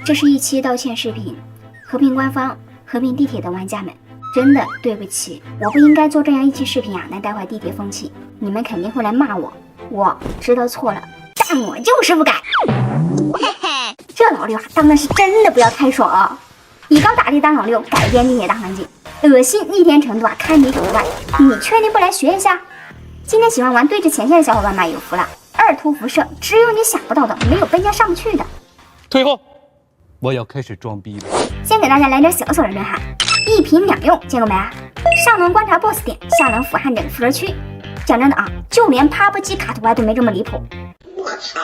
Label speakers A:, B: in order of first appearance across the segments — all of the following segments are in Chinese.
A: 这是一期道歉视频，和平官方、和平地铁的玩家们，真的对不起，我不应该做这样一期视频啊，来带坏地铁风气。你们肯定会来骂我，我知道错了，但我就是不改。这老六啊，当的是真的不要太爽啊！以高打低当老六，改变地铁大环境，恶心逆天程度啊，堪比国外。你确定不来学一下？今天喜欢玩对峙前线的小伙伴们有福了，二突辐射，只有你想不到的，没有奔家上不去的。
B: 退后，我要开始装逼了。
A: 先给大家来点小的震撼，一品两用，见过没啊？上能观察 BOSS 点，下能俯瞰整个辐射区。讲真的啊，就连 PUBG 卡图牌都没这么离谱。我操！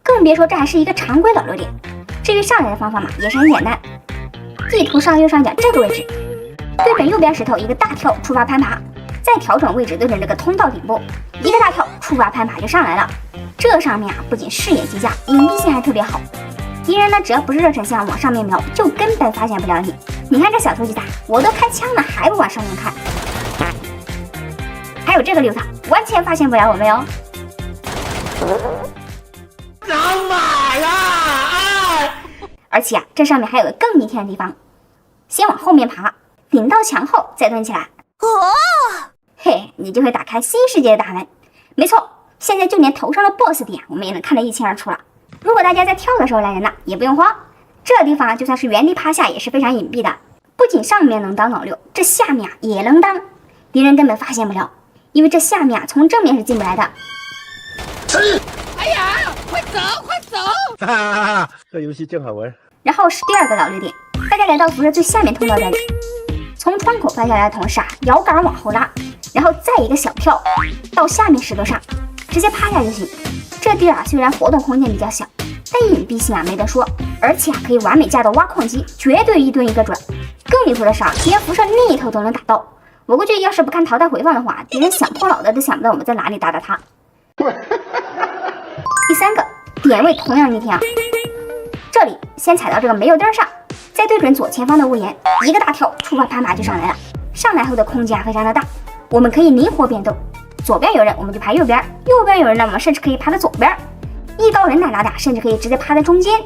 A: 更别说这还是一个常规老六点。至于上来的方法嘛，也是很简单。地图上右上角这个位置，对准右边石头一个大跳触发攀爬，再调整位置对准这个通道顶部，一个大跳触发攀爬就上来了。这上面啊，不仅视野极佳，隐蔽性还特别好。敌人呢，只要不是热成像往上面瞄，就根本发现不了你。你看这小偷鸡仔，我都开枪了，还不往上面看。还有这个六套，完全发现不了我们哟。
C: 长马了！
A: 而且啊，这上面还有个更逆天的地方，先往后面爬，顶到墙后再蹲起来。嘿，你就会打开新世界的大门。没错，现在就连头上的 BOSS 点，我们也能看得一清二楚了。如果大家在跳的时候来人了，也不用慌，这地方就算是原地趴下也是非常隐蔽的。不仅上面能当老六，这下面啊也能当，敌人根本发现不了，因为这下面啊从正面是进不来的。
C: 哎呀，快走快走！
D: 这游戏真好玩。
A: 然后是第二个老六点，大家来到辐射最下面通道这里，从窗口翻下来的同时啊，摇杆往后拉，然后再一个小跳到下面石头上，直接趴下就行。这地啊虽然活动空间比较小，但隐蔽性啊没得说，而且啊可以完美架到挖矿机，绝对一蹲一个准。更离谱的是啊，连辐射另一头都能打到。我估计要是不看淘汰回放的话，敌人想破脑袋都想不到我们在哪里打到他。第三个点位同样逆天啊，这里先踩到这个煤油灯上，再对准左前方的屋檐，一个大跳触发攀爬就上来了。上来后的空间啊非常的大，我们可以灵活变动。左边有人我们就爬右边，右边有人呢我们甚至可以爬到左边。一刀人奶拉的甚至可以直接趴在中间。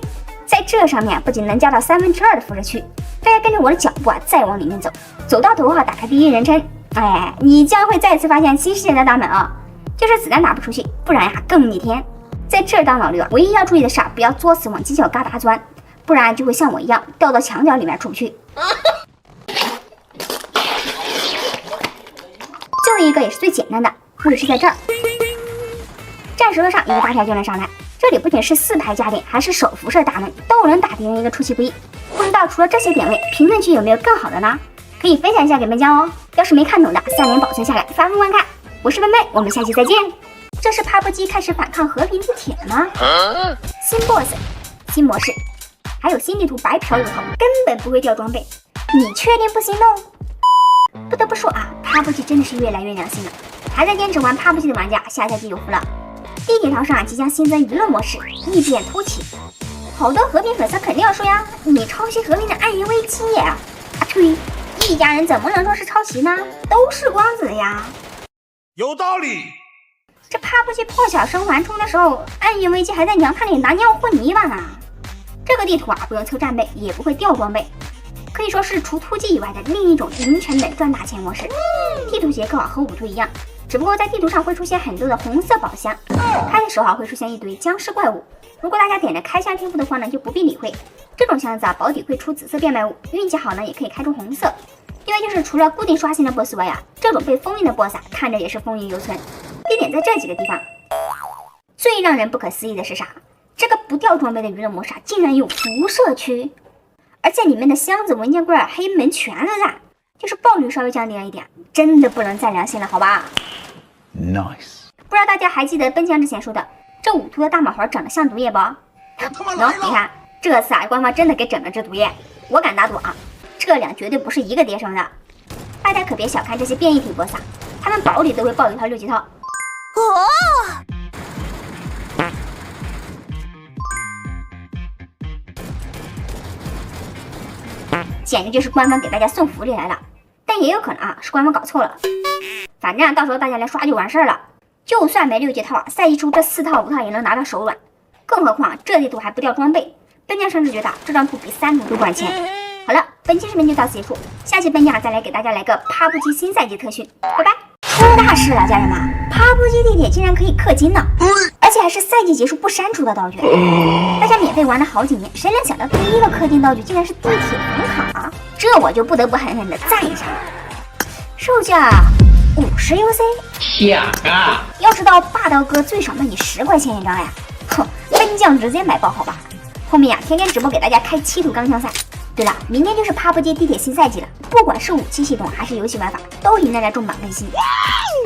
A: 在这上面不仅能加到2/3的辐射区，大家跟着我的脚步啊再往里面走，走到头啊打开第一人称，哎，你将会再次发现新世界的大门啊！就是子弹打不出去，不然呀更逆天。在这当老六啊，唯一要注意的是不要作死往犄角旮旯钻，不然就会像我一样掉到墙角里面出不去。最后一个也是最简单的，位置在这儿，站石头上一个大跳就能上来。这里不仅是4排加点，还是手辐射大门，都能打敌人一个出其不意。不知道除了这些点位，评论区有没有更好的呢？可以分享一下给本家哦。要是没看懂的，3连保存下来，反复观看。我是妹妹，我们下期再见。这是 PUBG 开始反抗和平地铁了吗？新 BOSS、新模式，还有新地图白嫖油头，根本不会掉装备。你确定不心动？不得不说啊，PUBG 真的是越来越良心了。还在坚持玩 PUBG 的玩家，下赛季有福了。地铁条上即将新增娱乐模式，异变突起，好多和平粉丝肯定要说呀，你抄袭和平的暗影危机啊！吹，一家人怎么能说是抄袭呢？都是光子呀，
C: 有道理。
A: 这 PUBG 破晓生还冲的时候，暗影危机还在娘胎里拿尿和泥巴呢。这个地图啊，不用凑战备，也不会掉装备，可以说是除突击以外的另一种零成本赚大钱模式。地图结构啊和5图一样。只不过在地图上会出现很多的红色宝箱，开的时候会出现一堆僵尸怪物。如果大家点着开箱天赋的话呢，就不必理会。这种箱子啊，保底会出紫色变卖物，运气好呢也可以开出红色。另外就是除了固定刷新的 BOSS 外啊，这种被封印的 BOSS 啊，看着也是风韵犹存。地点在这几个地方。最让人不可思议的是啥？这个不掉装备的娱乐模式竟然有辐射区，而且里面的箱子、文件柜、黑门全都在。就是爆率稍微降低了一点，真的不能再良心了，好吧
B: ？Nice。
A: 不知道大家还记得奔强之前说的这5图的大马环长得像毒液不？喏，你看这次啊，官方真的给整了只毒液，我敢打赌啊，这俩绝对不是一个爹生的。大家可别小看这些变异体BOSS，他们保里都会爆一套6级套。简直就是官方给大家送福利来了，但也有可能啊是官方搞错了。反正到时候大家来刷就完事儿了。就算没6级套啊，赛季初这4套5套也能拿到手软。更何况这地图还不掉装备，本将甚至觉得这张图比3图都管钱。好了，本期视频就到此结束，下期本将再来给大家来个爬不机新赛季特训，拜拜。出大事了，家人们！爬不机地铁竟然可以氪金呢，而且还是赛季结束不删除的道具。大家免费玩了好几年，谁能想到第一个氪金道具竟然是地铁房卡？这我就不得不狠狠的赞一下了。售价50 UC，
C: 2个。
A: 要知道霸道哥最少卖你10块钱一张呀！哼，本将直接买爆好吧。后面天天直播给大家开7图钢枪赛。对了，明天就是爬不街地铁新赛季了，不管是武器系统还是游戏玩法，都迎来了重磅更新。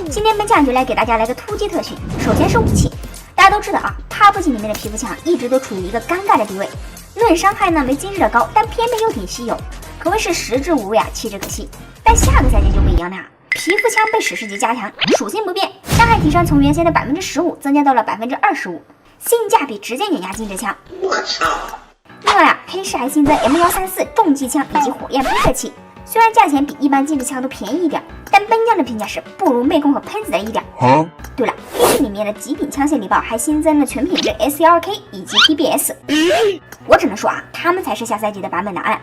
A: 今天本将就来给大家来个突击特训。首先是武器，大家都知道啊，爬不街里面的皮肤枪一直都处于一个尴尬的地位，论伤害呢没今日的高，但偏偏又挺稀有，可谓是食之无味啊，弃之可惜。但下个赛季就不一样了，皮肤枪被史诗级加强，属性不变，伤害提升从原先的15%增加到了25%，性价比直接碾压竞争枪。
C: 我操！
A: 另外啊，黑市还新增 M134 重机枪以及火焰喷射器，虽然价钱比一般竞争枪都便宜一点，但本将的评价是不如魅控和喷子的一点。对了，黑市里面的极品枪械礼包还新增了全品质 SLK 以及 PBS， 我只能说啊，他们才是下赛季的版本答案。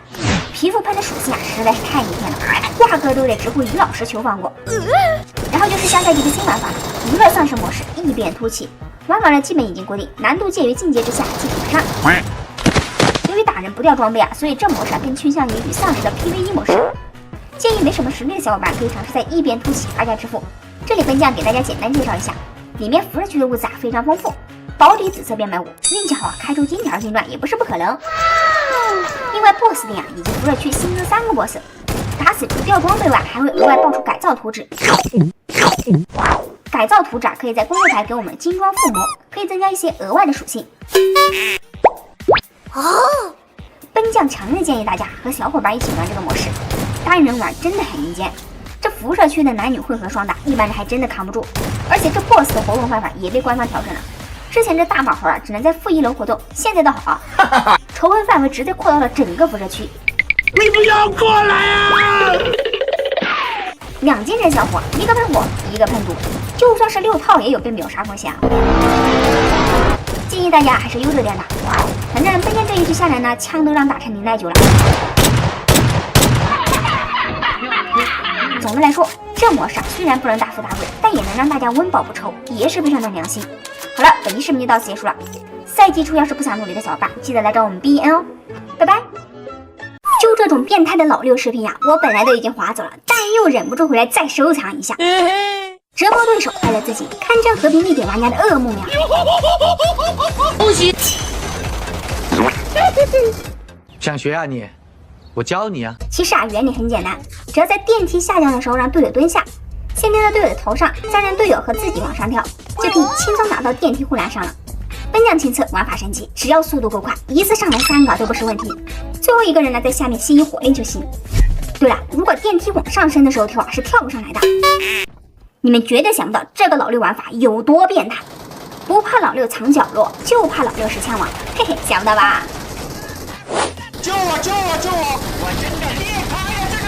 A: 皮肤喷的属性啊实在是太逆天了，挂哥都得直呼于老师求放过。然后就是下赛季的新玩法了，娱乐丧尸模式异变突起，玩法呢基本已经固定，难度介于进阶之下，基础之上。由于打人不掉装备啊，所以这模式更倾向于与丧尸的 PVE 模式。建议没什么实力的小伙伴可以尝试在异变突起发家致富。这里本将给大家简单介绍一下，里面辐射区的物资啊非常丰富，保底紫色变卖物，运气好啊开出金条金钻也不是不可能。另外 BOSS 店啊以及辐射区新增3个 BOSS， 打死除掉装备外，还会额外爆出改造图纸。改造图纸可以在攻略台给我们精装附魔，可以增加一些额外的属性。本将强烈建议大家和小伙伴一起玩这个模式，单人玩真的很阴间。这辐射区的男女混合双打，一般人还真的扛不住。而且这 BOSS 的活动办法也被官方调整了，之前这大马猴啊只能在负1楼活动，现在倒好啊，仇恨范围直接扩到了整个辐射区。
C: 你不要过来啊
A: ！2金人小伙，一个喷火，一个喷毒，就算是6套也有被秒杀风险啊！建议大家还是悠着点打，反正本将这一局下来呢，枪都让打成09了。总的来说，这模式虽然不能大富大贵，但也能让大家温饱不愁，也是非常的良心。好了，本期视频就到此结束了。赛季初要是不想努力的小伙伴，记得来找我们 BN 哦，拜拜。就这种变态的老6视频呀，我本来都已经划走了，但又忍不住回来再收藏一下。折磨对手，快乐自己，堪称和平地铁玩家的噩梦呀！
C: 恭喜！
D: 想学啊你？我教你啊！
A: 其实啊，原理很简单，只要在电梯下降的时候让队友蹲下，先跳到队友的头上，再让队友和自己往上跳，就可以轻松拿到电梯护栏上了。本将亲测玩法神奇，只要速度够快，一次上来3个都不是问题。最后一个人呢，在下面吸引火力就行。对了，如果电梯往上升的时候跳啊，是跳不上来的。你们绝对想不到这个老6玩法有多变态，不怕老6藏角落，就怕老6是枪王，嘿嘿，想不到吧？
C: 救我救我救我！我真的厉害呀！这个。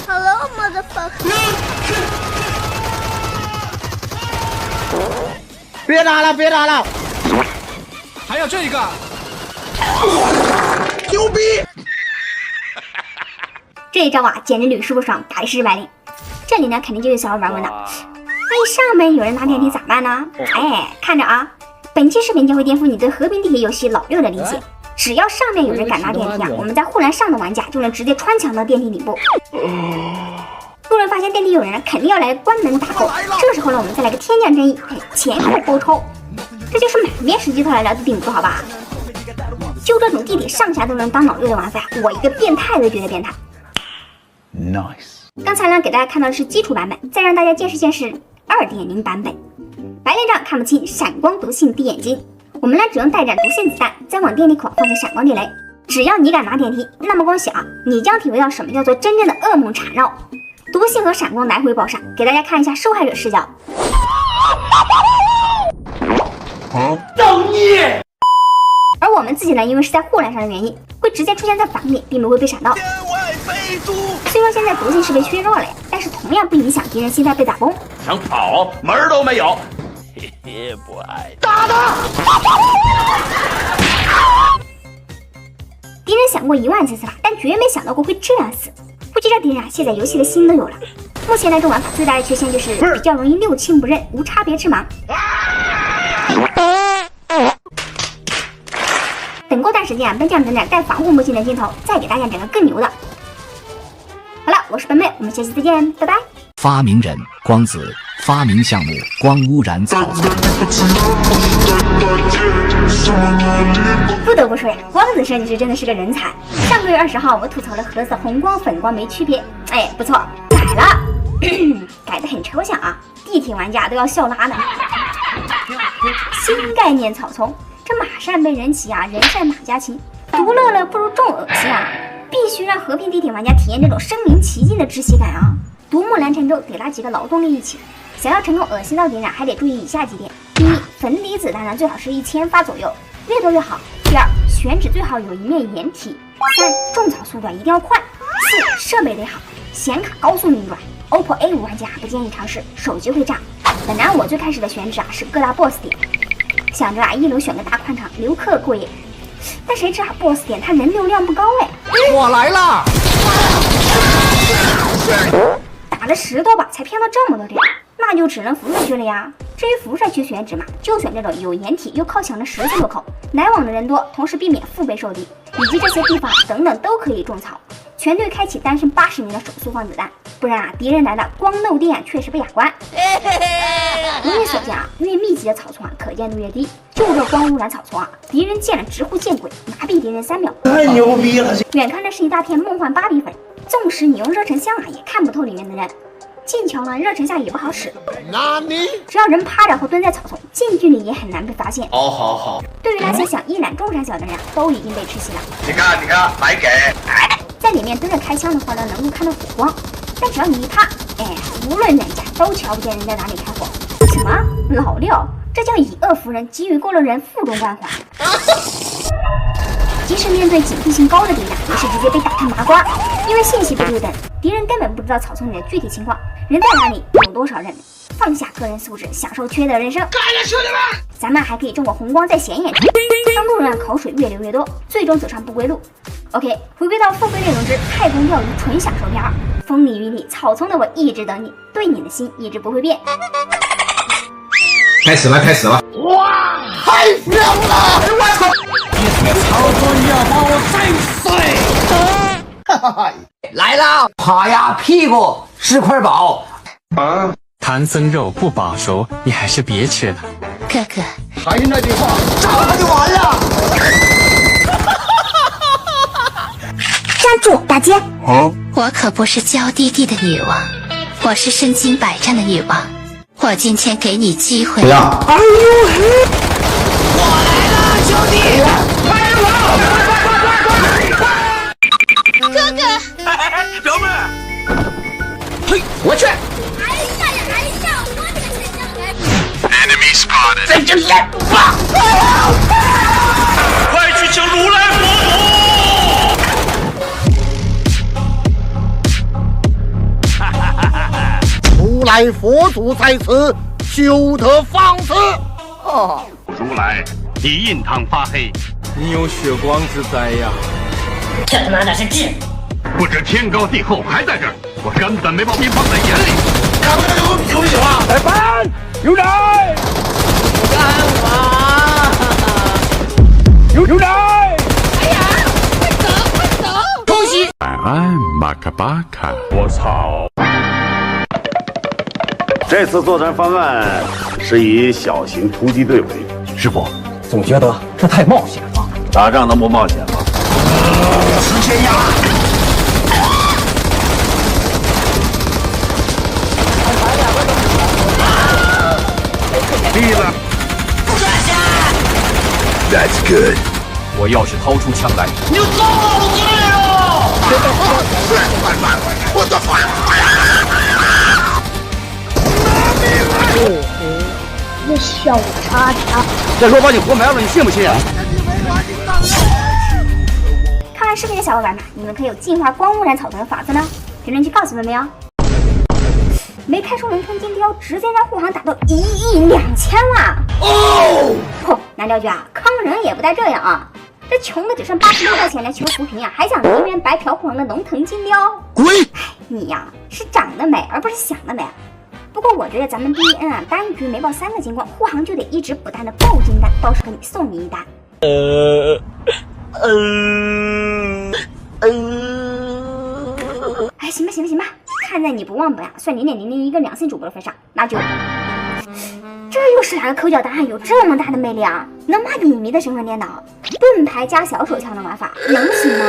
A: Hello motherfucker！
C: 别打了别打了！还有这个，牛逼！
A: 这一招啊，简直屡试不爽，百试百灵。这里呢，肯定就有小伙伴问了，万一上面有人拿电梯咋办呢？哎，看着啊，本期视频将会颠覆你对和平地铁游戏老6的理解。只要上面有人敢拿电梯啊，我们在护栏上的玩家就能直接穿墙到电梯顶部。路人发现电梯有人，肯定要来关门打扣。这个时候呢，我们再来个天降正义，前后勾抽，这就是满面实际套来聊的顶部，好吧？就这种地铁上下都能当老6的玩法，我一个变态都觉得变态。
B: Nice。
A: 刚才呢，给大家看到的是基础版本，再让大家见识见识 2.0 版本。白连长看不清，闪光毒性滴眼睛。我们呢，只用带着毒性子弹，再往电梯口放些闪光地雷。只要你敢拿电梯，那么恭喜啊，你将体会到什么叫做真正的噩梦缠绕。毒性和闪光来回爆杀，给大家看一下受害者视角。
C: 造孽！
A: 而我们自己呢，因为是在护栏上的原因，会直接出现在房里，并不会被闪到。
C: 天外飞猪！
A: 虽说现在毒性是被削弱了呀，但是同样不影响敌人心态被打崩。
C: 想跑门儿都没有。嘿嘿，不爱打他！
A: 敌人想过10000次死法，但绝没想到过会这样死。估计这敌人卸载游戏的心都有了。目前这种玩法最大的缺陷就是比较容易六亲不认、无差别致盲。等过段时间本将整点带防护墨镜的镜头，再给大家整个更牛的。好了，我是本妹，我们下期再见，拜拜。
E: 发明人光子发明项目光污染草丛。
A: 不得不说呀，光子设计师真的是个人才。上个月20号，我吐槽了盒子红光粉光没区别，哎，不错，改了，改得很抽象啊，地铁玩家都要笑拉呢。新概念草丛，这马善被人骑啊，人善马家亲，独乐乐不如众恶心啊！必须让和平地铁玩家体验这种身临其境的窒息感啊！独木蓝沉舟得拉几个劳动力一起，想要成功恶心到敌人，还得注意以下几点：第一，粉底子当然最好是1000发左右，越多越好；第二，选址最好有一面掩体；三，种草速度一定要快；四，设备得好，显卡高速运转。OPPO A5 玩家不建议尝试，手机会炸。本来我最开始的选址啊是各大 BOSS 点，想着啊一楼选个大宽场留客过夜，但谁知啊 BOSS 点它人流量不高哎。
C: 我来了。
A: 打了10多把才骗到这么多点，那就只能辐射区了呀。至于辐射区选址嘛，就选这种有掩体又靠墙的十字路口，来往的人多，同时避免腹背受敌，以及这些地方等等都可以种草。全队开启单身80名的手速放子弹，不然啊敌人来了光漏电确实不雅观。如你所见啊，越密集的草丛啊可见度越低，就这光污染草丛啊，敌人见了直呼见鬼，麻痹敌人3秒。
C: 太牛逼了！
A: 远看这是一大片梦幻芭比粉，纵使你用热成像啊也看不透里面的人。近瞧呢，热成像也不好使。
C: 那你
A: 只要人趴着或蹲在草丛，近距离也很难被发现。
C: 好。
A: 对于那些想一览众山小的人，都已经被吃洗了。
C: 你看，来给。
A: 在里面蹲着开枪的话呢，能够看到火光，但只要你一趴，哎，无论远近都瞧不见人在哪里开火。什么老六？这叫以恶服人，给予过路人负重关怀。即使面对警惕性高的敌人，也是直接被打成麻瓜，因为信息不对等，敌人根本不知道草丛里的具体情况，人在哪里，有多少人。放下个人素质，享受缺德人生。干了，兄弟们！咱们还可以种个红光在显眼处，让路人让口水越流越多，最终走上不归路。OK， 回归到付费内容之太空钓鱼纯享受片2，风里雨里草丛的我一直等你，对你的心一直不会变。
F: 开始了！
C: 哇，太香了！我操！
F: 别操作，你要把我震碎！
C: 哈哈，
G: 来啦！爬呀，屁股是块宝。
H: 唐僧肉不饱熟，你还是别吃了。
I: 哥哥，
C: 还是那句话，炸了就完了。
A: 站住，大姐！
I: 我可不是娇滴滴的女王，我是身经百战的女王。我今天给你机会。
C: 不要！哎呦嘿！
G: 我来了，兄弟！
I: 哥哥，
C: 表妹，
G: 嘿，我去！
C: 在这来吧！快去请如来佛祖！如来佛祖在此，休得放肆！
J: 如来，你印堂发黑，
H: 你有血光之灾呀！
G: 这他妈的是痣！
J: 不知天高地厚，还在这儿，我根本没把你放在眼里。
C: 看不看我喜不喜欢？
H: 来班，有人！有人！
I: 哎呀，快走！
G: 恭喜！
J: 晚安，马卡巴卡。我操！
K: 这次作战方案是以小型突击队为主。
G: 师傅，总觉得这太冒险了。
K: 打仗能不冒险吗？
C: 时间呀！
K: 毙了
J: That's good。我要是掏出枪来，
C: 你就糟了我罪了！我的妈！
A: 这小叉叉。
K: 再说把你活埋了，你信不信啊？
A: 看完视频的小伙伴们，你们可有净化光污染草丛的法子呢？评论区告诉我们哟。没开出人称金雕，直接让护航打到1亿2000万！哦，嚯，南雕君啊，坑人也不带这样啊！这穷的只剩86块钱的求扶贫呀，还想零元白嫖护航的龙腾金雕？
F: 滚！
A: 你呀是长得美，而不是想得美。不过我觉得咱们 DN 啊，单局没爆3个金光，护航就得一直不断的爆金单，到时候给你送你一单。哎，行吧行吧行吧，看在你不忘本啊，算0.001个2C主播的份上，那就。这又是哪个抠脚答案有这么大的魅力啊？能把影迷的身份颠倒？盾牌加小手枪的玩法能行吗？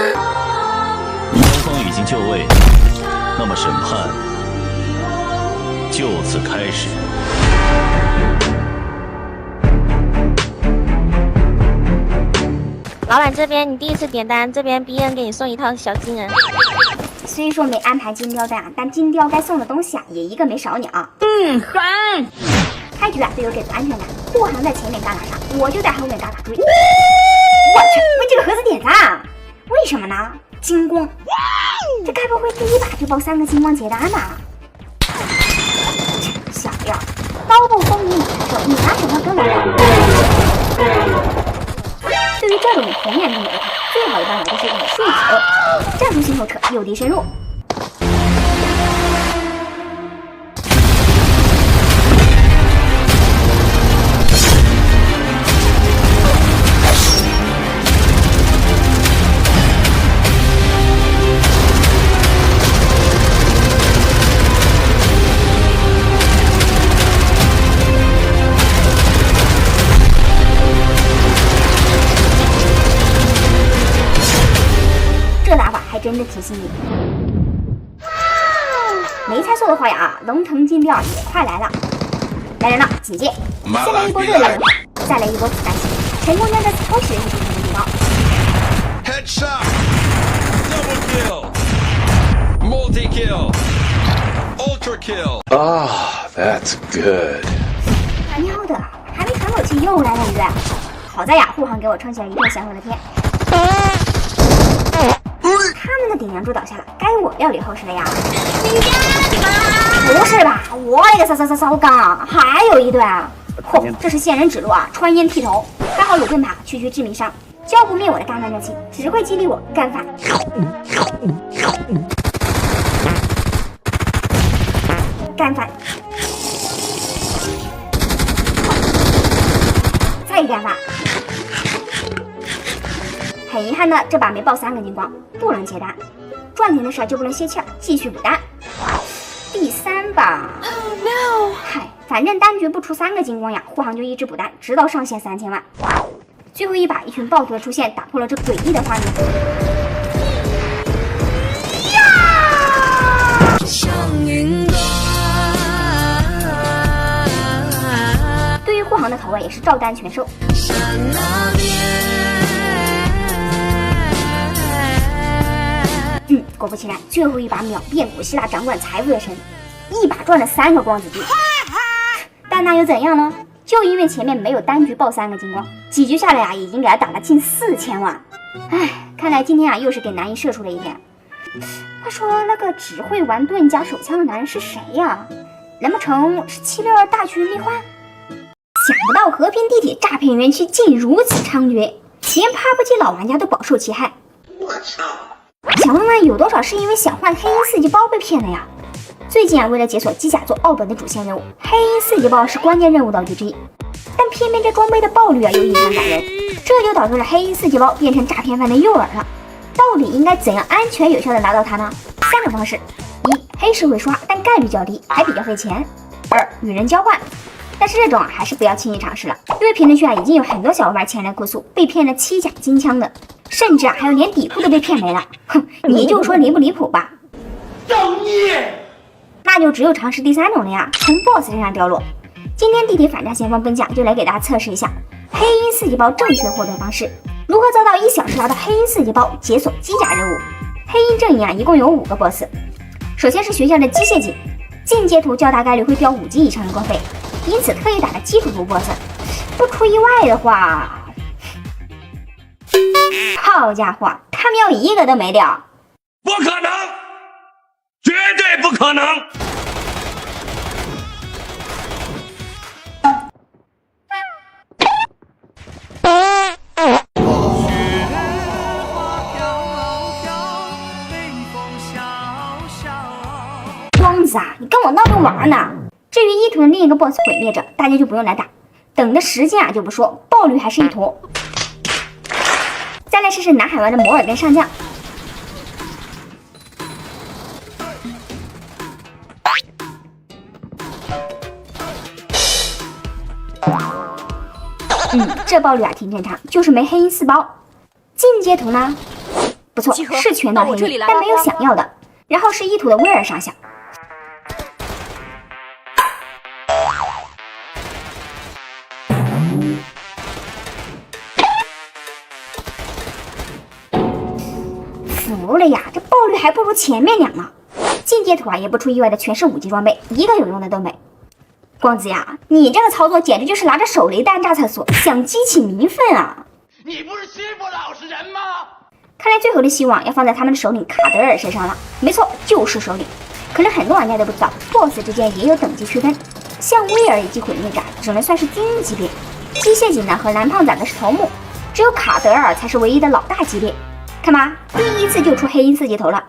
L: 双方已经就位，那么审判就此开始。
M: 老板这边你第一次点单，这边 BN 给你送一套小金人。
A: 虽说没安排金雕单啊，但金雕该送的东西啊也一个没少你啊。
M: 狠！
A: 开局啊队友给足安全感，护航在前面打上，我就在后面打追。我去，为这个盒子点赞啊？为什么呢？金光，这该不会第一把就爆3个金光结单吧？小样，刀不风雨你难受，你拿手上跟我聊。对于这种红眼的女的，最好的办法就是以术止恶，战术性后撤，诱敌深入。这打法还真的挺细腻。没猜错的话呀，龙腾金雕也快来了！来人了，警戒！先来一波热流人，再来一波子弹型，成功将这次偷袭的一级提高。
C: Headshot, double kill, multi kill, ultra kill.
B: Ah, that's good.
A: 他喵的，还没喘口气又来了一个，好在呀，护航给我撑起了一片祥和的天。他们的顶梁柱倒下了，该我料理后事了呀！不是吧？我勒个骚杠，还有一队啊！嚯，这是仙人指路啊，穿烟剃头，还好有盾牌，区区致命伤，浇不灭我的干饭热情，只会激励我干饭。干饭，再干饭。很遗憾的，这把没爆3个金光，不能接单。赚钱的事就不能歇气儿，继续补单。第3把，嗨，反正单局不出3个金光呀，护航就一直补单，直到上线3000万。最后一把，一群暴徒的出现打破了这诡异的画面。对于护航的投喂也是照单全收。果不其然，最后一把秒变古希腊掌管财富的神，一把赚了3个光子币。但那又怎样呢？就因为前面没有单局爆3个金光，几局下来呀，已经给他打了近4000万。唉，看来今天啊，又是给男一射出了一天。话说那个只会玩盾加手枪的男人是谁呀？难不成是762大区蜜獾？想不到和平地铁诈骗园区竟如此猖獗，连 PUBG 老玩家都饱受其害。我操！想问问有多少是因为想换黑鹰4级包被骗的呀？最近啊，为了解锁机甲做奥本的主线任务，黑鹰4级包是关键任务道具之一，但偏偏这装备的爆率啊又异常感人，这就导致了黑鹰4级包变成诈骗犯的诱饵了。到底应该怎样安全有效的拿到它呢？3个方式：一，黑市会刷，但概率较低，还比较费钱；二，与人交换。但是这种啊还是不要轻易尝试了，因为评论区啊已经有很多小伙伴前来哭诉被骗了7甲金枪的。甚至啊，还有连底裤都被骗没了。哼，你就说离不离谱吧？造孽！那就只有尝试第3种了呀，从 BOSS 身上掉落。今天地铁反诈先锋本奖就来给大家测试一下黑鹰4级包正确获得方式，如何做到1小时拿到黑鹰4级包，解锁机甲任务。黑鹰阵营啊，一共有5个 BOSS。首先是学校的机械警，进阶图较大概率会标5级以上的光费，因此特意打了基础图 BOSS。不出意外的话。好家伙，他们要一个都没掉！
J: 不可能，绝对不可能！
A: 思啊？你跟我闹着玩呢。至于一图的另一个 BOSS 毁灭者，大家就不用来打，等的时间啊就不说，爆率还是一坨。再来试试南海湾的摩尔根上将。这爆率啊挺正常，就是没黑银4包。进阶图呢？不错，是全到黑银，但没有想要的。然后是一图的威尔上校。服了呀，这爆率还不如前面两呢。进阶图啊，也不出意外的全是5级装备，一个有用的都没。光子呀，你这个操作简直就是拿着手雷弹炸厕所，想激起民愤啊！
C: 你不是欺负老实人吗？
A: 看来最后的希望要放在他们的首领卡德尔身上了。没错，就是首领。可能很多玩家都不知道 ，BOSS 之间也有等级区分。像威尔以及毁灭者只能算是精英级别，机械警呢和蓝胖仔的是头目，只有卡德尔才是唯一的老大级别。看吧，第一次就出黑鹰4级头了。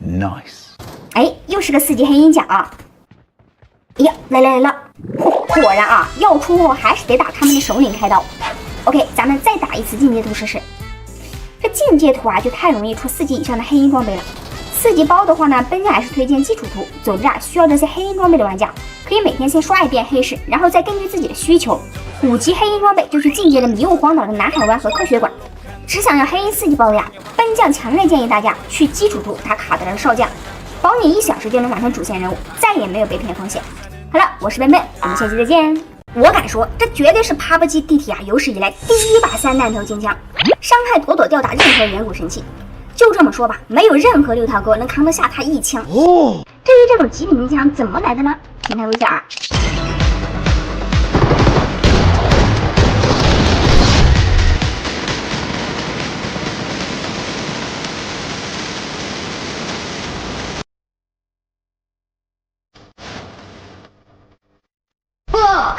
B: Nice。
A: 哎，又是个4级黑鹰甲啊！哎呀，来了！果然啊，要出货还是得打他们的首领开刀。OK， 咱们再打一次进阶图试试。这进阶图啊，就太容易出4级以上的黑鹰装备了。4级包的话呢，本家还是推荐基础图。总之啊，需要这些黑鹰装备的玩家，可以每天先刷一遍黑市，然后再根据自己的需求，5级黑鹰装备就去进阶的迷雾荒岛的南海湾和科学馆。只想要黑鹰4级包的呀，本将强烈建议大家去基础图打卡德尔少将，保你1小时就能完成主线任务，再也没有被骗风险。好了，我是笨笨，我们下期再见。我敢说，这绝对是 PUBG DT 啊有史以来第一把3弹头金枪，伤害妥妥吊打任何远古神器。就这么说吧，没有任何6套哥能扛得下他1枪。哦，至于这种极品金枪怎么来的呢？请看微笑啊。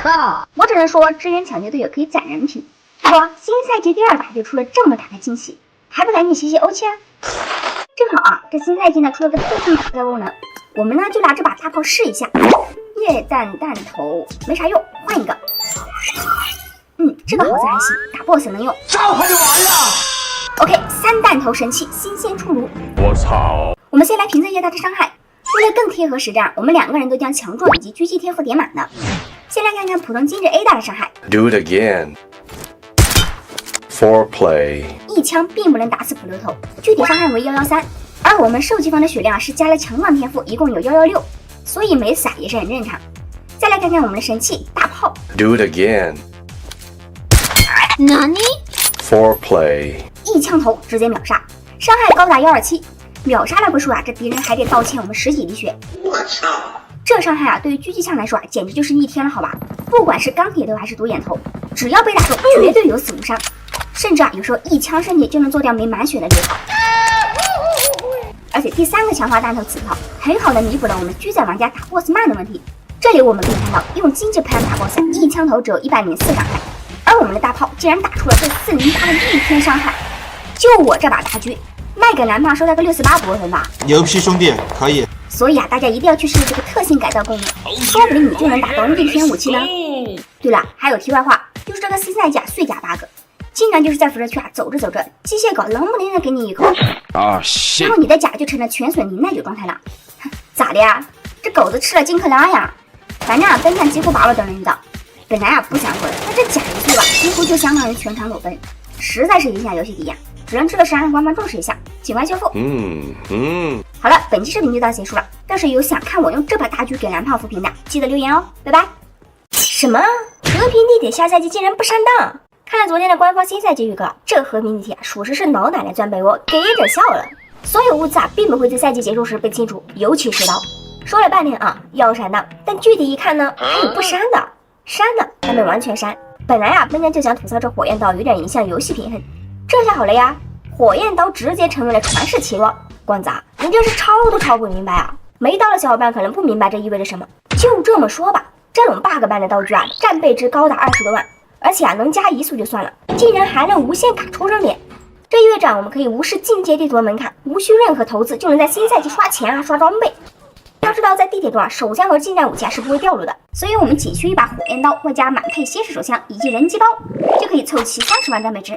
A: 靠！我只能说，支援抢劫队友可以攒人品。不过新赛季第2把就出了这么大的惊喜，还不赶紧谢欧气啊！正好啊，这新赛季呢出了个特性打怪功能，我们呢就拿这把大炮试一下。液弹弹头没啥用，换一个。这个好像还行，打 BOSS 能用。
C: 召唤就完了。
A: OK， 3弹头神器新鲜出炉。
J: 我操！
A: 我们先来评测一下它的伤害。为了更贴合实战，我们2个人都将强壮以及狙击天赋点满的。先来看看普通精致 A 大的伤害。
B: Do it again. Foreplay。
A: 一枪并不能打死普流头，具体伤害为113。而我们受击方的血量是加了强壮天赋，一共有116，所以没死也是很正常。再来看看我们的神器大炮。
B: Do it again.
I: 哪里
B: Foreplay。
A: 一枪头直接秒杀，伤害高达127。秒杀了不说啊，这敌人还得道歉我们10几滴血。我操！这伤害啊，对于狙击枪来说啊，简直就是逆天了，好吧？不管是钢铁头还是独眼头，只要被打中，绝对有死无伤。甚至啊，有时候一枪升级就能做掉没满血的猎炮。而且第3个强化弹头刺炮，很好的弥补了我们狙仔玩家打 BOSS 慢的问题。这里我们可以看到，用精致 plan 打 BOSS， 一枪头只有104伤害，而我们的大炮竟然打出了这408的逆天伤害。就我这把大狙，卖给蓝胖收到个68不过分吧？
C: 牛批兄弟，可以。
A: 所以啊，大家一定要去试试这个特性改造功能，说不定你就能打到逆天武器呢。对了，还有题外话，就是这个新赛季碎甲 bug， 经常就是在辐射区啊走着走着，机械狗冷不丁的给你一口，然后你的甲就成了全损零耐久状态了。咋的呀？这狗子吃了金克拉呀？反正啊，本场几乎把我都能遇到。本来啊不想说的，但这甲一碎吧，几乎就相当于全场裸奔，实在是影响游戏体验。只能吃了让官方重视一下，尽快修复。好了，本期视频就到结束了。要是有想看我用这把大狙给蓝胖扶贫的，记得留言哦，拜拜。什么？和平地铁下赛季竟然不上当？看了昨天的官方新赛季预告，这和平地铁属实是老奶奶钻被窝，给着笑了。所有物资啊，并不会在赛季结束时被清除，尤其是刀。说了半天啊，要删的，但具体一看呢，还有不删的，删的还没完全删。本来啊，本家就想吐槽这火焰刀有点影响游戏平衡。这下好了呀，火焰刀直接成为了传世奇作。光子啊，你这是抄都抄不明白啊！没刀的小伙伴可能不明白这意味着什么。就这么说吧，这种 bug 般的刀具啊，战备值高达20多万，而且啊能加移速就算了，竟然还能无限卡出生点。这意味着我们可以无视进阶地图的门槛，无需任何投资就能在新赛季刷钱啊刷装备。当要知道，在地铁中啊，手枪和近战武器是不会掉落的，所以我们仅需一把火焰刀，外加满配蝎式手枪以及人机包，就可以凑齐30万装备值，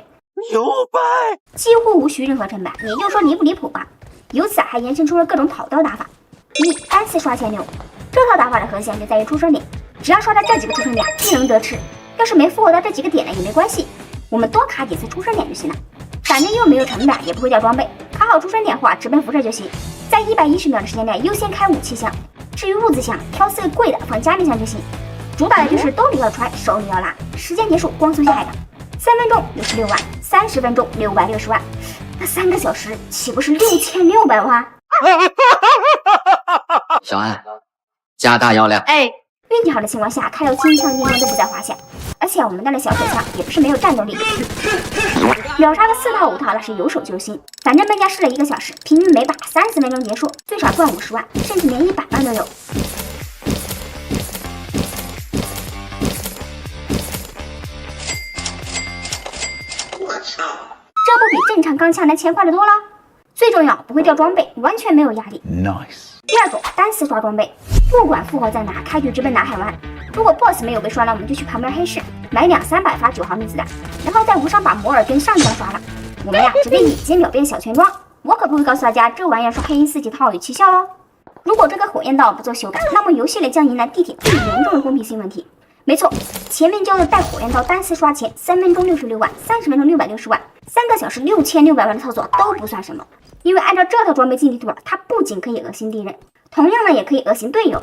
C: 牛掰！
A: 几乎无需任何成本，你就说离不离谱吧？由此还延伸出了各种跑刀打法。1单次刷前流，这套打法的核心就在于出生点，只要刷到这几个出生点，必能得吃。要是没复活到这几个点呢，也没关系，我们多卡几次出生点就行了。反正又没有成本，也不会掉装备，卡好出生点后啊，直奔辐射就行。在110秒的时间内优先开武器箱，至于物资箱，挑4个贵的放加密箱就行。主打的就是兜里要揣，手里要拉。时间结束，光速下一档，3分钟66万，30分钟660万，那3个小时岂不是6600万？
G: 小安，加大药量。
A: 哎，运气好的情况下，开到轻枪应该都不在话下。而且我们带的小手枪也不是没有战斗力，秒杀个4套5套那是有手就行。反正被人家试了1个小时，平均每把30分钟结束，最少赚50万，甚至连100万都有。我操！这不比正常钢枪拿钱快得多了？最重要，不会掉装备，完全没有压力。
E: Nice。
A: 第二种，单次刷装备，不管富豪在哪，开局直奔南海湾。如果 BOSS 没有被刷了，我们就去旁边黑市买200-300发9毫米子弹，然后在无伤把摩尔跟上将刷了。我们呀，直接野间秒变小全装。我可不会告诉大家，这玩意儿刷黑银4级套有奇效哦。如果这个火焰道不做修改，那么游戏里将迎来地铁最严重的公平性问题。没错，前面教的带火焰道单次刷钱，3分钟66万，30分钟660万，3个小时6600万的操作都不算什么。因为按照这套装备进地图啊，它不仅可以恶心敌人，同样呢也可以恶心队友。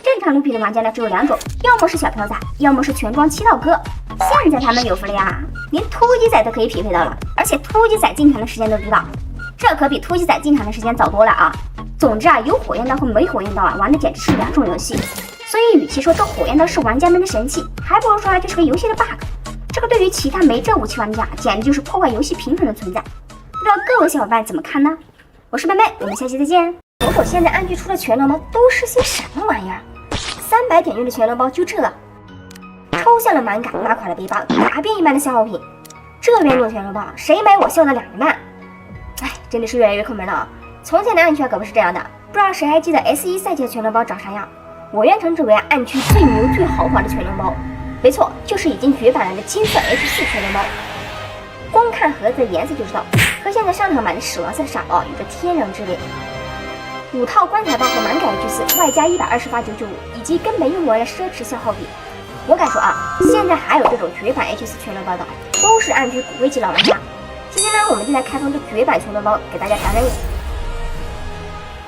A: 正常卢皮的玩家呢只有2种，要么是小飘仔，要么是全装7道哥。现在他们有福了呀，连突击仔都可以匹配到了，而且突击仔进场的时间都知道，这可比突击仔进场的时间早多了啊。总之啊，有火焰刀和没火焰刀啊，玩的简直是2种游戏。所以与其说这火焰刀是玩家们的神器，还不如说它就是个游戏的 bug。这个对于其他没这武器玩家，简直就是破坏游戏平衡的存在。不知道各位小伙伴怎么看呢？我是妹妹，我们下期再见。瞅瞅现在暗区出的全装包都是些什么玩意儿？300点用的全装包就这，抽象的满感，拉垮了背包，答辩一般的消耗品。这边做全装包，谁买我笑的2人半。哎，真的是越来越抠门了啊！从前的暗区可不是这样的，不知道谁还记得 S1赛季的全装包长啥样？我愿称之为暗区最牛最豪华的全装包。没错，就是已经绝版了的金色 H4全装包。光看盒子的颜色就知道，和现在上场版的屎黄色傻包有着天壤之别。5套棺材包和满改 H4，外加120发995，以及根本用不完的奢侈消耗品。我敢说啊，现在还有这种绝版 H4全装包的，都是暗区骨灰级老玩家。今天呢，我们就来开放这绝版全装包，给大家打打脸。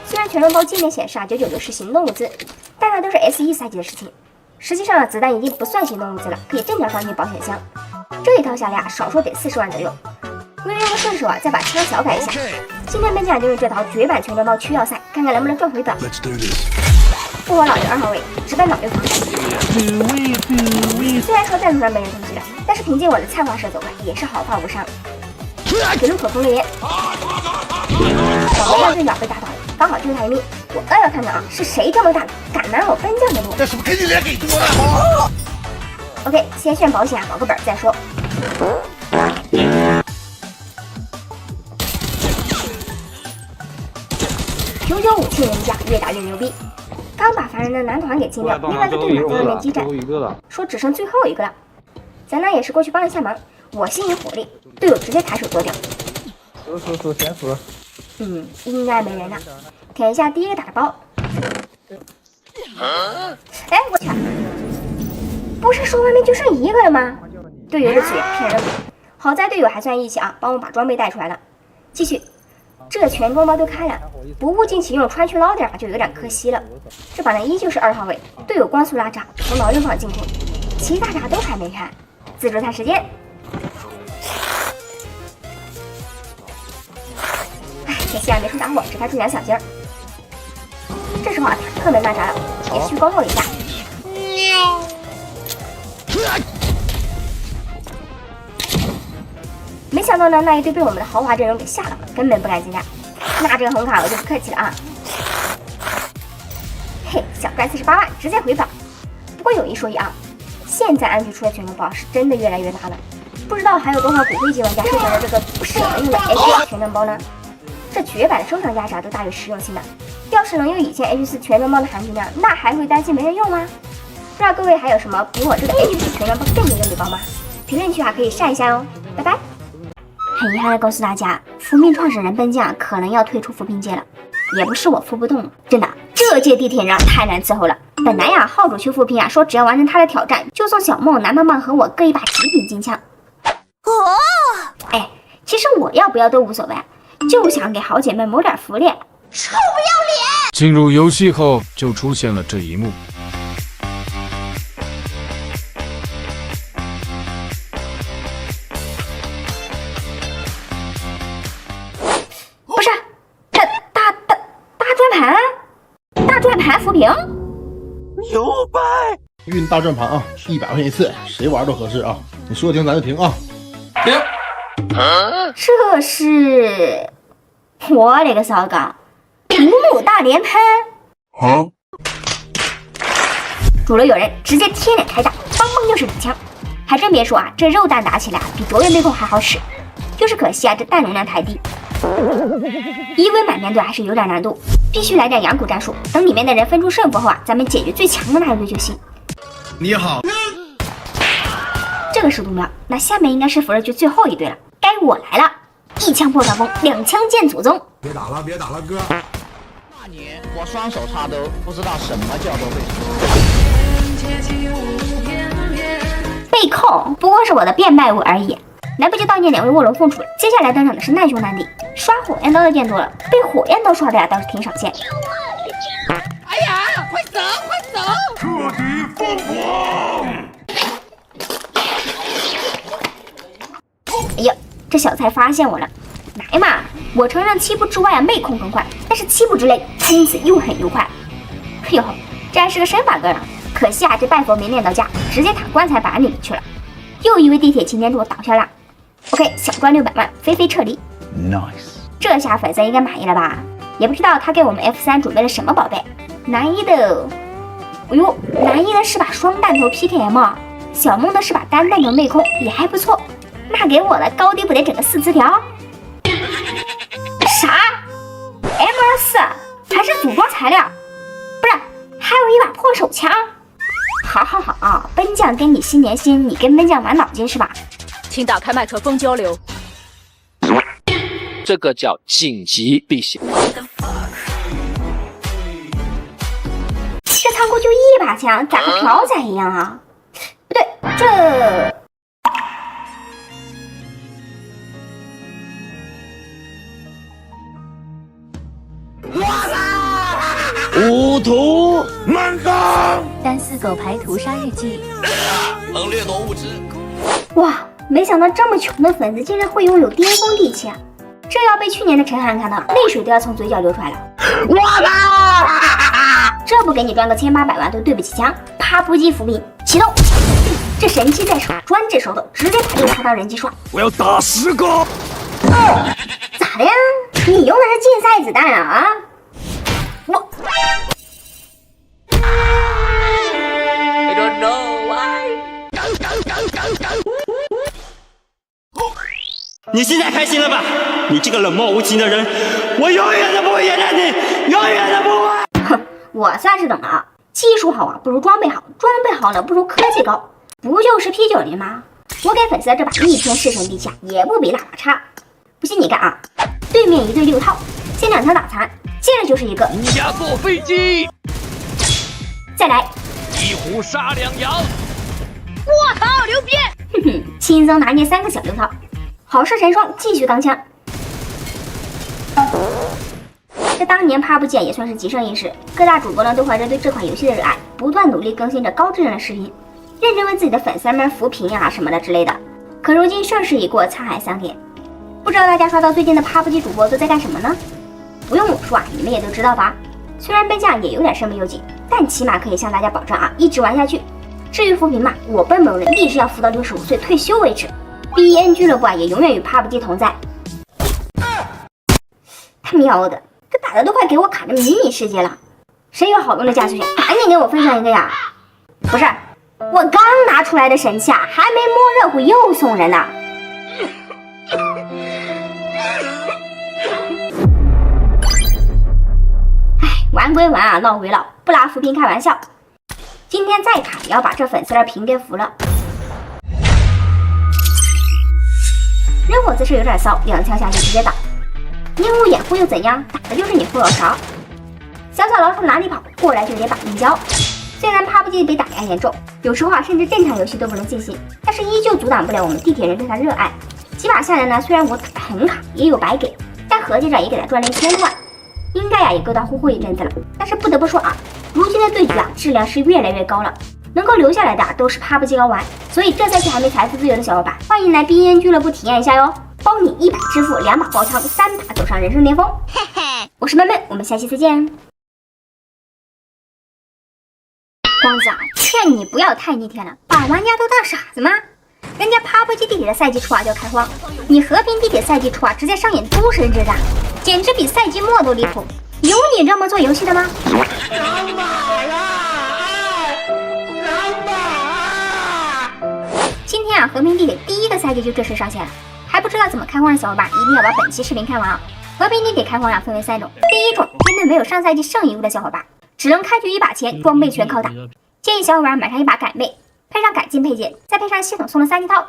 A: 虽然全装包界面显示啊996是行动物资，但那都是 S1赛季的事情。实际上子弹已经不算行动物资了，可以正常放进保险箱。这一套下来啊，少说得40万左右。为了用个顺手啊，再把枪小改一下。今天本奖就是这套绝版全装包区要赛，看看能不能赚回本。复活老刘2号位，直奔老刘房。虽然说战术上没人攻击了，但是凭借我的菜花射走了，也是毫发无伤。给路口风雷，小魔战队长被打倒了，刚好救他一命。我刚要看到啊，是谁这么大敢拦我奔将的路？
C: 这是不是给你脸给多了
A: ？OK， 先炫保险啊，保个本再说。99武器人家越打越牛逼，刚把凡人的男团给清掉，另外一个队长在外面激战，说只剩最后一个了。咱呢也是过去帮一下忙，我心有火力，队友直接抬手剁掉。
F: 死先死。
A: 应该没人了。舔一下第一个打的包。哎，我去！不是说外面就剩1个了吗？队友的嘴骗人，好在队友还算义气啊，帮我把装备带出来了。继续，这全装包都开了，不物尽其用，穿去捞点就有点可惜了。这把呢依旧是2号位，队友光速拉闸从老人坊进攻，其他闸都还没开，自助餐时间。哎，可惜啊没处打火，只开出2小节。这时候啊，坦克们拉闸了，也去光后一下。没想到呢，那一队被我们的豪华阵容给吓到了，根本不敢进战。那这个红卡我就不客气了啊！嘿，小赚48万，直接回本。不过有一说一啊，现在暗区出的全装包是真的越来越大了，不知道还有多少骨灰级玩家收藏着这个不舍得用的 H 全装包呢？这绝版的收藏家啥都大有实用性的。要是能有以前 H4 全面包的含金量，那还会担心没人用吗？不知道各位还有什么比我这个 H4 全面包更牛的女包吗？评论区可以晒一下哦，拜拜。很遗憾的告诉大家，扶贫创始人奔将可能要退出扶贫界了，也不是我扶不动了，真的，这届地铁人太难伺候了。本来号主去扶贫说只要完成他的挑战，就送小梦、南棒棒和我各一把极品金枪。其实我要不要都无所谓，就想给好姐妹谋点福利。臭不要脸！
F: 进入游戏后就出现了这一幕。
A: 不是，大转盘扶贫，
C: 牛掰！
N: 运大转盘啊，100块钱一次，谁玩都合适啊。你说停咱就停啊。停。
A: 这是我勒个骚高！五亩大连喷！主楼有人直接贴脸开打，邦邦就是2枪。还真别说啊，这肉弹打起来比卓越妹控还好使，就是可惜啊，这弹容量太低。一归满面对还是有点难度，必须来点养蛊战术。等里面的人分出胜负后啊，咱们解决最强的那一队就行。
N: 你好，
A: 这个速度秒，那下面应该是扶着局最后一队了，该我来了！1枪破上风，2枪见祖宗。
N: 别打了，别打了，哥。
G: 那年我双手插兜，不知道什么叫做被
A: 被控不过是我的变卖物而已。来不及悼念2位卧龙凤雏了，接下来登场的是难兄难弟，刷火焰刀的见多了，被火焰刀刷的呀倒是挺少见。
C: 哎呀，快走，快走！彻底疯狂！
A: 哎呀，这小菜发现我了，来嘛！我承认7步之外妹控更快，但是7步之内君子又狠又快。哎呦，这还是个身法哥呢，可惜啊，这拜佛没练到家，直接躺棺材板里去了。又一位地铁擎天柱倒下了。OK， 小赚600万，飞飞撤离。
E: Nice，
A: 这下粉丝应该满意了吧？也不知道他给我们 F3 准备了什么宝贝。男一的，哎呦，男一的是把双弹头 PKM， 小梦的是把单弹头妹控，也还不错。那给我的高低不得整个4字条？啥 ？M24 还是组装材料？不是，还有一把破手枪。好，奔将跟你心连心，你跟奔将玩脑筋是吧？
O: 请打开麦克风交流。
P: 这个叫紧急避险。
A: 这仓库就1把枪，咋和朴仔一样啊？不对，这。
C: 无图满堂，
O: 单丝狗牌屠杀日记，
C: 能掠夺物质。
A: 哇，没想到这么穷的粉丝竟然会拥有巅峰地气啊！这要被去年的陈涵看到，泪水都要从嘴角流出来了。我的，这不给你赚个1800万都对不起枪。啪扑机扶贫启动，这神器在手，专治手抖，直接把这个插到人机刷。
C: 我要打10个。
A: 咋的呀？你用的是竞赛子弹啊？我。
C: I don't know why。
Q: 你现在开心了吧？你这个冷漠无情的人，我永远都不会原谅你，永远都不会。
A: 哼，我算是懂了啊，技术好啊不如装备好，装备好了不如科技高，不就是 P90吗？我给粉丝这把逆天弑神地下也不比喇叭差。不信你看啊，对面一队6套，先2枪打残，接着就是一个
J: 乌鸦坐飞机，
A: 再来
J: 一虎杀2羊。
O: 我靠，牛逼！
A: 哼哼，轻松拿捏3个小6套。好事成双，继续钢枪。这当年PUBG也算是极盛一时，各大主播呢都怀着对这款游戏的热爱，不断努力更新着高质量的视频，认真为自己的粉丝们扶贫啊什么的之类的。可如今盛世已过，沧海桑田，不知道大家刷到最近的PUBG主播都在干什么呢？不用我说啊，你们也都知道吧。虽然奔将也有点身不由己，但起码可以向大家保证啊，一直玩下去。至于扶贫嘛，我奔某人一直要扶到65岁退休为止。BN 俱乐部啊，也永远与 PUBG 同在。他喵的，这打的都快给我卡着迷你世界了。谁有好用的加速线，赶紧给我分享一个呀！不是，我刚拿出来的神器啊，还没摸热乎又送人呢。哎，玩归玩啊，闹归闹，不拿扶贫开玩笑。今天再卡也要把这粉丝的屏给扶了。人火姿势有点骚，2枪下去直接倒。烟雾掩护又怎样？打的就是你后脑勺。小老鼠哪里跑？过来就得把硬交。虽然 PUBG 被打压严重，有时候甚至正常游戏都不能进行，但是依旧阻挡不了我们地铁人对他热爱。几把下来呢，虽然我打得很卡，也有白给，但合计着也给他赚了1000多万，应该也够他呼呼一阵子了。但是不得不说啊，如今的对局质量是越来越高了，能够留下来的都是 PUBG 高玩，所以这赛季还没财富自由的小伙伴，欢迎来 BN 俱乐部体验一下哟，包你1把致富，2把爆仓，3把走上人生巅峰。我是闷闷，我们下期再见。光子啊，劝你不要太逆天了，把玩家都当傻子吗？人家 PUBG 地铁的赛季初就开荒，你和平地铁赛季初直接上演诸神之战，简直比赛季末都离谱。有你这么做游戏的吗？
C: 两把啦！
A: 今天和平地铁第1个赛季就正式上线了，还不知道怎么开荒的小伙伴一定要把本期视频看完啊！和平地铁开荒分为3种，第一种针对没有上赛季剩余物的小伙伴，只能开局1把钱，装备全靠打，建议小伙伴买上1把改妹，配上改进配件，再配上系统送的3级套，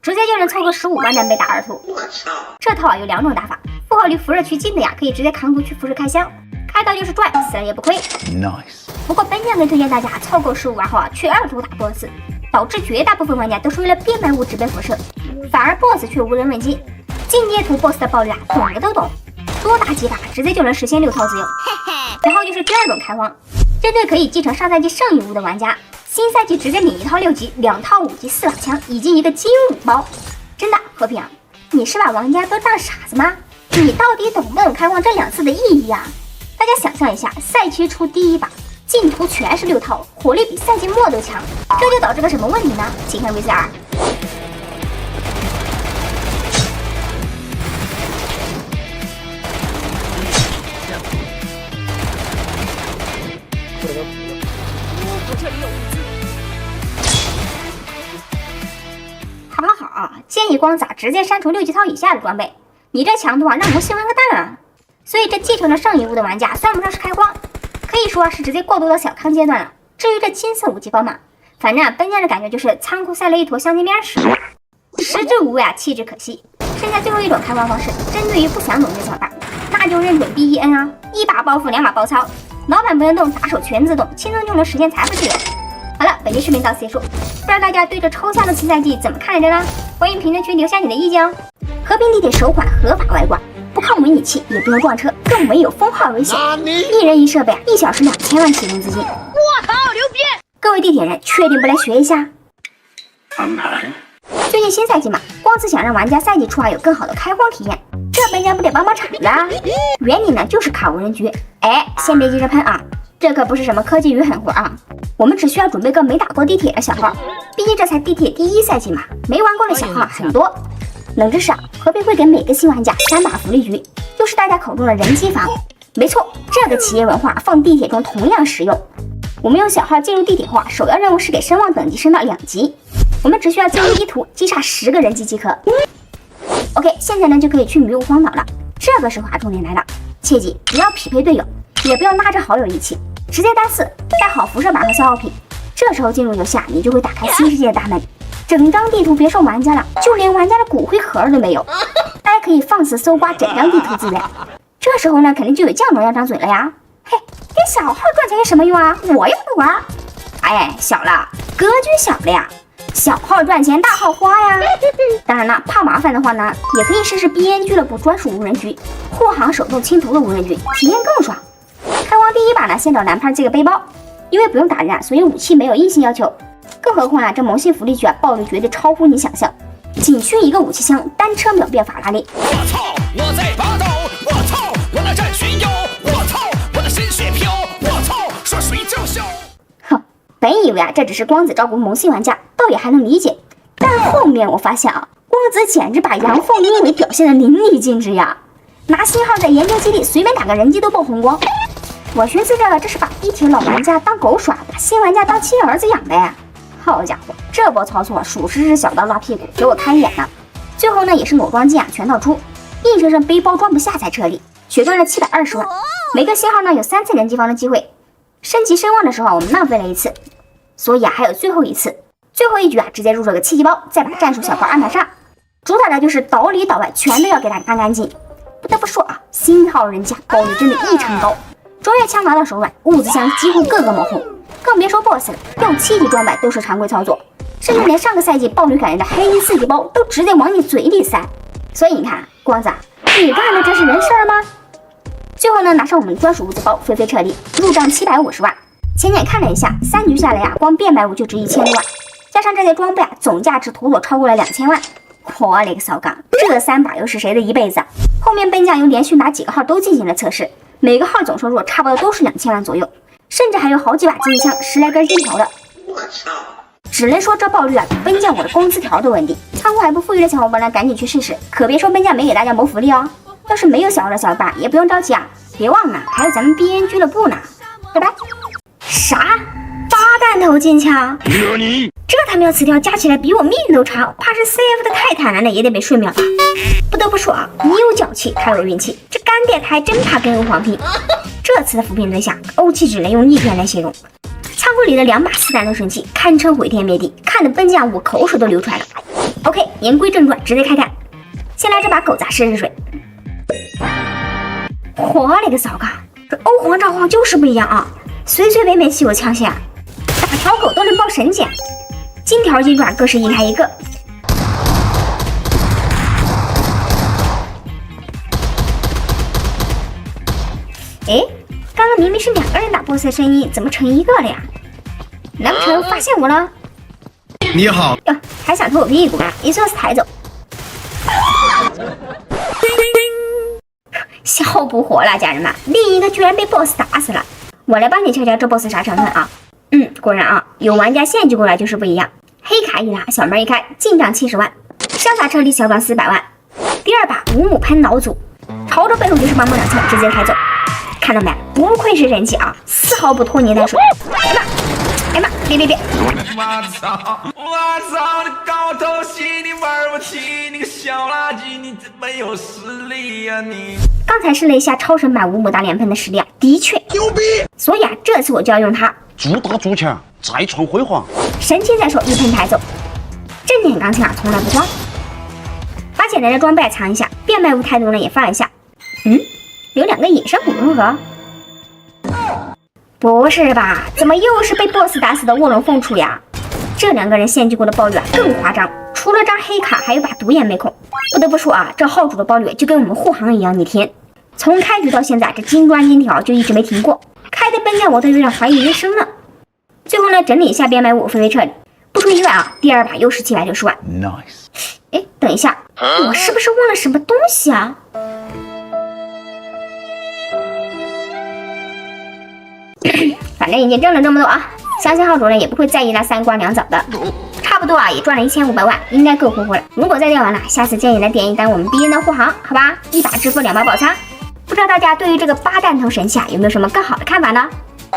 A: 直接就能凑个15万装备打2图。这套有2种打法，负荷离辐射区近的可以直接扛图去辐射开箱，开刀就是赚，死了也不亏。
E: Nice。
A: 不过本将更推荐大家凑够15万后去2图打 BOSS， 导致绝大部分玩家都是为了变卖物直奔辐射，反而 BOSS 却无人问津。进阶图 BOSS 的暴力懂的都懂，多打几把直接就能实现6套自由。然后就是第2种开荒，针对可以继承上赛季剩余物的玩家，新赛季直接领1套6级、2套5级4把枪以及一个金武包。真的，和平，你是把玩家都当傻子吗？你到底懂不懂开荒这2次的意义啊？大家想象一下，赛期初第1把进图全是6套，火力比赛季末都强，这就导致了什么问题呢？请看 VCR。好，建议光子直接删除6级套以下的装备，你这强度让萌新玩个蛋啊！所以这继承了剩余物的玩家算不上是开荒，可以说是直接过渡到小康阶段了。至于这金色5级包嘛，反正本家的感觉就是仓库塞了一坨香煎边屎，食之无味弃之可惜。剩下最后一种开荒方式，针对于不想懂的小伙伴，那就认准 BEN 啊，1把暴富2把爆仓，老板不能动，打手全自动，轻松就能实现财富自由。好了，本期视频到此结束，不知道大家对这抽象的新赛季怎么看来着呢？欢迎评论区留下你的意见哦。和平地铁首款合法外挂，不靠模拟器，也不用撞车，更没有封号危险。1人1设备，1小时2000万启动资金。
O: 我操，牛逼！
A: 各位地铁人，确定不来学一下？
K: 安排。
A: 最近新赛季嘛，光子想让玩家赛季初有更好的开荒体验，这本家不得帮帮场子啊？原理呢就是卡无人局。哎，先别急着喷啊，这可不是什么科技与狠活啊，我们只需要准备个没打过地铁的小号，毕竟这才地铁第1赛季嘛，没玩过的小号很多。冷知识啊，和平会给每个新玩家3把福利局，就是大家口中的人机房。没错，这个企业文化放地铁中同样实用。我们用小号进入地铁后首要任务是给声望等级升到2级，我们只需要进入1图击杀10个人机即可。OK， 现在呢就可以去迷雾荒岛了。这个时候重点来了，切记不要匹配队友，也不要拉着好友一起，直接单4，带好辐射板和消耗品。这时候进入游戏你就会打开新世界的大门，整张地图别说玩家了，就连玩家的骨灰盒都没有，大家可以放肆搜刮整张地图资源。这时候呢肯定就有酱农要张嘴了呀，嘿，给小号赚钱有什么用啊？我又不玩。哎，小了，格局小了呀，小号赚钱大号花呀。当然了，怕麻烦的话呢，也可以试试 BN 俱乐部专属无人局，护航手动清图的无人局，体验更爽。开荒第1把呢，先找蓝牌这个背包，因为不用打人所以武器没有硬性要求。更何况这萌系福利局暴力绝对超乎你想象，仅需一个武器箱，单车秒变法拉利。
C: 我操，我在拔刀，我操，我那战巡游，我操，我的神血飘，我操，说水就笑。
A: 哼，本以为这只是光子照顾萌系玩家，倒也还能理解，但后面我发现光子简直把阳奉阴违表现得淋漓尽致呀！拿新号在研究基地随便打个人机都爆红光。我寻思这是把地铁老玩家当狗耍，把新玩家当亲儿子养呗。好家伙，这波操作属实是小刀拉屁股，给我开眼了。最后呢也是裸装机全套出，硬生生背包装不下才撤离，血赚了720万。每个信号呢有3次人机房的机会，升级声望的时候我们浪费了1次，所以还有最后一次。最后一局直接入了个7级包，再把战术小包安排上，主打的就是岛里岛外全都要给他干干净。不得不说新号人家包率真的异常高，卓越枪拿到手软，物资箱几乎个个猛红，更别说 BOSS 了，用7级装备都是常规操作，甚至连上个赛季爆率感人的黑银4级包都直接往你嘴里塞。所以你看，光子，你干的这是人事儿吗？最后呢，拿上我们专属物资包，飞飞撤离，入账750万。浅浅看了一下，3局下来光变卖物就值1000多万，加上这些装备总价值妥妥超过了2000万。我勒个骚杠，这3把又是谁的一辈子？后面奔将又连续拿几个号都进行了测试，每个号总收入差不多都是2000万左右，甚至还有好几把机密枪10来根金条的。只能说这爆率比奔将我的工资条都稳定。仓库还不富裕的小伙伴呢，赶紧去试试。可别说奔将没给大家谋福利哦。要是没有小号的小伙伴也不用着急别忘了还有咱们 BN 俱乐部呢。拜拜。啥？8弹头金枪？这他喵词条加起来比我命都长，怕是 CF 的太坦然了，也得被瞬秒吧。不得不说你有脚气，他有运气，这干爹他还真怕跟欧皇拼。这次的扶贫对象，欧气只能用1天来形容。仓库里的2把4弹头神器，堪称毁天灭地，看得奔将我口水都流出来了。OK， 言归正传，直接开干。先来这把狗杂试试水。我勒个骚杠，这欧皇召唤就是不一样随随便便起我枪线打条狗都能爆神剑，金条金爪各是1开1个。哎，刚刚明明是2个人打 BOSS 的声音，怎么成1个了呀？难不成发现我了？
N: 你好
A: 呀，还想偷我屁股一算是抬走。笑不活了，家人们，另一个居然被 BOSS 打死了。我来帮你瞧瞧这 BOSS 啥成分果然有玩家献祭过来就是不一样。黑卡一拉，小门一开，进账70万，潇洒撤离小账400万。第2把5母喷老祖，朝着背后就是帮忙2枪，直接抬走。看到没？不愧是人气丝毫不拖泥带水。哎妈，别！
C: 我操！你高头戏你玩不起，你个小垃圾，你怎么有实力呀你？
A: 刚才试了一下超神版5母打脸喷的实力的确牛逼，所以这次我就要用它
K: 主打主强，再创辉煌。
A: 神器在手，一喷抬走。正点钢琴从来不慌。把简单的装备藏一下，变卖物态度呢也放一下。有2个野生骨融合。不是吧？怎么又是被 BOSS 打死的卧龙凤雏呀？这2个人献祭过的爆率更夸张，除了张黑卡，还有把独眼妹控。不得不说这号主的爆率就跟我们护航一样逆天。从开局到现在，这金砖金条就一直没停过，开的奔将我都有点怀疑人生了。最后呢，整理一下变卖物，飞飞撤离。不出意外第2把又是760万。Nice。哎，等一下，我是不是忘了什么东西啊？反正已经挣了这么多相信号主呢也不会在意那3瓜2枣的，差不多也赚了1500万，应该够呼呼了。如果再掉完了，下次建议来点一单我们 BN 的护航，好吧？1把致富2把保仓。不知道大家对于这个8弹头神器有没有什么更好的看法呢？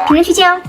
A: 评论区见哦。